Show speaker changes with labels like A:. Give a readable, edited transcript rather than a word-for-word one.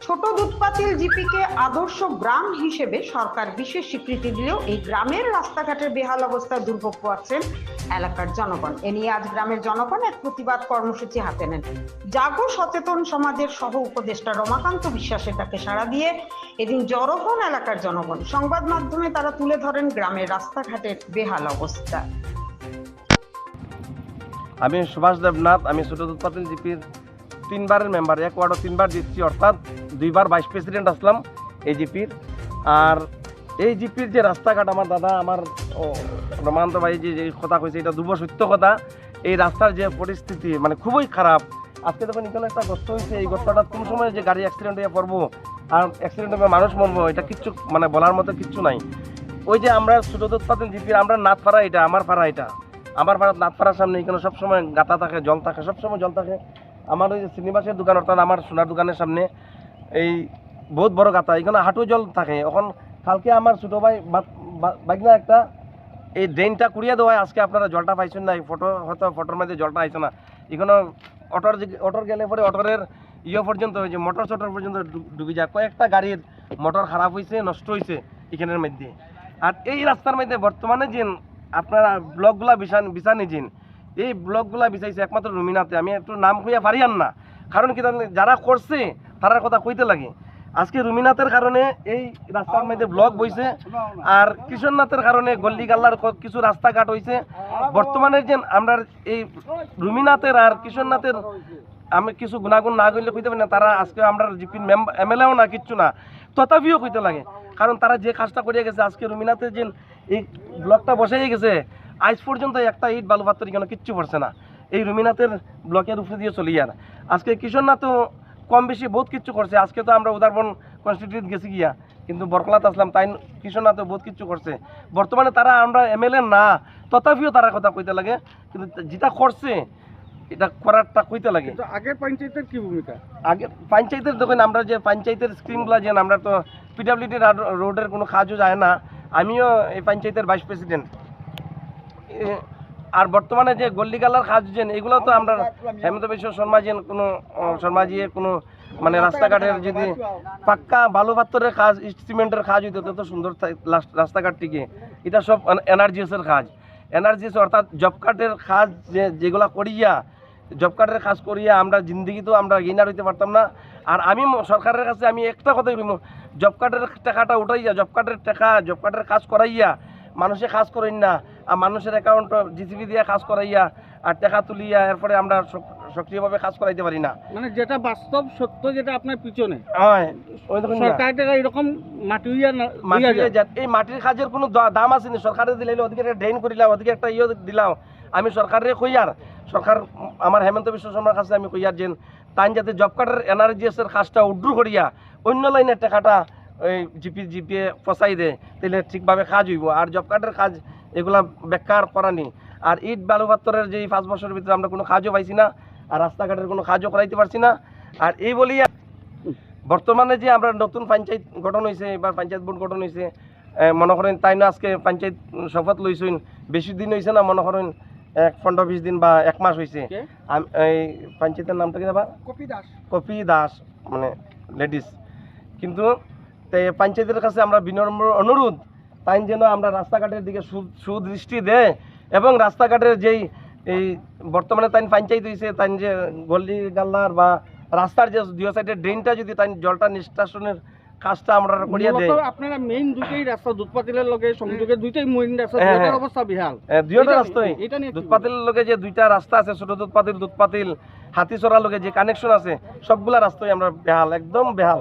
A: ছোট দুধপাতিল জিপিকে আদর্শ গ্রাম হিসেবে সরকার বিশেষ স্বীকৃতি দিলেও এই গ্রামের রাস্তাঘাটের বেহাল অবস্থায় দুর্ভোগ পোহাচ্ছেন এলাকার জনগণ। এ নিয়ে আজ গ্রামের জনগণ এক প্রতিবাদ কর্মসূচি হাতে নেন। জাগো সচেতন সমাজের সহ উপদেষ্টা রমাকান্ত বিশ্বাসের ডাকে সাড়া দিয়ে এদিন জড়ো হন এলাকার জনগণ। সংবাদ মাধ্যমে তারা তুলে ধরেন গ্রামের রাস্তাঘাটের বেহাল অবস্থা।
B: আমি সুভাষ দেবনাথ, আমি ছোট দুধপাতিল জিপির 3 বারের মেম্বার, এক ওয়ার্ডও 3 বার জিতছি, অর্থাৎ 2 বার ভাইস প্রেসিডেন্ট আসলাম এই জিপির। আর এই জিপির যে রাস্তাঘাট, আমার দাদা আমার রমান্ত ভাই যে কথা কইছে এটা দুর্ব সত্য কথা। এই রাস্তার যে পরিস্থিতি মানে খুবই খারাপ। আজকে যখন এখানে একটা গর্ত হয়েছে, এই গর্তটা কোন সময় যে গাড়ি অ্যাক্সিডেন্ট হয়ে পড়বো আর অ্যাক্সিডেন্ট হবে মানুষ মরবো, এটা কিচ্ছু মানে বলার মতো কিচ্ছু নাই। ওই যে আমরা ছোট দুধপাতিল জিপির, আমরা নাথপাড়া, এটা আমার পাড়া, এটা আমার পাড়া নাথপাড়ার সামনে এখানে সবসময় গাতা থাকে, জল থাকে, সবসময় জল থাকে। আমার ওই শ্রীনিবাসের দোকান, অর্থাৎ আমার সোনার দোকানের সামনে এই বহুত বড় গাতা, এখানে হাঁটু জল থাকে। এখন কালকে আমার ছোটো ভাই বাগনা একটা এই ড্রেনটা কুড়িয়ে দেওয়ায় আজকে আপনারা জলটা পাইছেন না। এই ফটো হয়তো ফটোর মধ্যে জলটা আইছে না। এখানে অটোর গেলে পরে অটোরের পর্যন্ত ওই যে মোটর পর্যন্ত ডুবে যায়। কয়েকটা গাড়ির মোটর খারাপ হয়েছে, নষ্ট হয়েছে এখানের মধ্যে। আর এই রাস্তার মধ্যে বর্তমানে যে আপনারা ব্লকগুলা বিছানিছেন, এই ব্লকগুলা বিছাইছে একমাত্র রুমিনাতে। আমি একটু নাম কইয়া পারিয়ান না, কারণ কি যারা করছে তারার কথা কইতে লাগে। আজকে রুমিনাথের কারণে এই রাস্তার মধ্যে ব্লক বইছে, আর কিশোরনাথের কারণে গল্লি গাল্লার কিছু রাস্তাঘাট হয়েছে। বর্তমানে যে আমরা এই রুমিনাথের আর কিশোরনাথের আমি কিছু গুণাগুণ না করলে কইতে পারি না। তারা আজকে আমরা জিপির এমএলএও না, কিচ্ছু না, তথাপিও কইতে লাগে। কারণ তারা যে কাজটা করিয়া গেছে, আজকে রুমিনাথের যে এই ব্লকটা বসাই গেছে, আজ পর্যন্ত একটা ইট বালু পাত্র কেন কিচ্ছু পড়ছে না। এই রুমিনাথের ব্লকের উপরে দিয়ে চলি। আর আজকে কিশোরনাথও কম বেশি বহুত কিছু করছে। আজকে তো আমরা উদারবন কনস্টিটিউট গেছি গিয়া, কিন্তু বরকলাত আসলাম, তাই কিশোরনাথও বহুত কিছু করছে। বর্তমানে তারা আমরা এমএলএ না, তথাপিও তারা কথা কইতে লাগে। কিন্তু যেটা করছে এটা করারটা কইতে লাগে।
C: আগে পঞ্চায়েতের কি ভূমিকা? আগে
B: পঞ্চায়েতের দেখেন, আমরা যে পঞ্চায়েতের স্কিমগুলো যে আমরা তো পিডাব্লিউডি রোডের কোনো কাজও যায় না। আমিও এই পঞ্চায়েতের ভাইস প্রেসিডেন্ট। আর বর্তমানে যে গল্লিগালার কাজ যেন এগুলো তো আমরা হেমন্ত বিশ্ব শর্মাজির কোনো শর্মাজির কোনো মানে রাস্তাঘাটের যদি পাক্কা বালু পাত্তরের কাজ, সিমেন্টের কাজ হইতো তত সুন্দর রাস্তাঘাটটিকে। এটা সব এনআরজিএসের কাজ, এনআরজিএস অর্থাৎ জব কার্ডের কাজ যেগুলা করিয়া, জব কার্ডের কাজ করিয়া আমরা জিন্দগি তো আমরা গেইনার হইতে পারতাম না। আর আমি সরকারের কাছে আমি একটা কথাই বলবো, জব কার্ডের টাকাটা উঠাইয়া, জব কার্ডের টাকা, জব কার্ডের কাজ করাইয়া মানুষে কাজ করেন না, আর মানুষের অ্যাকাউন্ট জিসিবি দিয়ে কাজ করাইয়া আর টাকা তুলিয়া এরপরে আমরা সক্রিয়ভাবে কাজ করাইতে পারি না।
C: মানে যেটা বাস্তব সত্য, যেটা আপনার পিছনে
B: হয় ওই
C: সরকার টাকা এরকম মাটি
B: এই মাটির কাজের কোনো দাম আছে না। সরকারে দিলে ওদিকে একটা ড্রেন করিলাম, ওদিকে একটা দিলাম। আমি সরকারের কইয়ার, সরকার আমার হেমন্ত বিশ্ব শর্মার কাছে আমি কইয়ার যে তাই যাতে জব কার্ডের এনআরজিএসের কাজটা উড্রু করিয়া অন্য লাইনের টাকাটা ওই জিপিএ ফসাই দেয়, তাহলে ঠিকভাবে কাজ হইব। আর জব কার্ডের কাজ এগুলা বেকার করানি। আর ইট বালু পাত্তরের যে 5 বছরের ভিতরে আমরা কোনো কাজও পাইছি না, আর রাস্তাঘাটের কোনো কাজও করাইতে পারছি না। আর এই বলিয়া বর্তমানে যে আমরা নতুন পঞ্চায়েত গঠন হয়েছে, এবার পঞ্চায়েত বোর্ড গঠন হয়েছে, মনে করেন তাই না আজকে পঞ্চায়েত শপথ লইছেন, বেশি দিন হয়েছে না, মনে করেন 15-20 দিন বা 1 মাস হয়েছে। এই পঞ্চায়েতের নামটা কি আবার? কপি দাস, মানে লেডিস। কিন্তু পঞ্চায়েতের কাছে আমরা বিনম্র অনুরোধ, তাই যেন আমরা রাস্তাঘাটের দিকে সুদৃষ্টি দেয় এবং রাস্তাঘাটের যেই এই বর্তমানে তাই পঞ্চায়েত হয়েছে, তাই যে গল্লি গাল্লার বা রাস্তার যে 2 সাইডের ড্রেনটা যদি তাই জলটা নিষ্কাশনের কাজটা আমরা করিয়া দেয়।
C: আপনারা মেইন দুটোই রাস্তা, দুধপাতিলের লগে সংযোগে দুইটাই মেইন রাস্তা, দুইটার অবস্থা বিহাল।
B: দুইটা রাস্তাই, দুধপাতিলের লগে যে 2টা রাস্তা আছে, ছোট দুধপাতিল, হাতিছড়ার লগে যে কানেকশন আছে, সবগুলা রাস্তাই আমরা বেহাল, একদম বেহাল।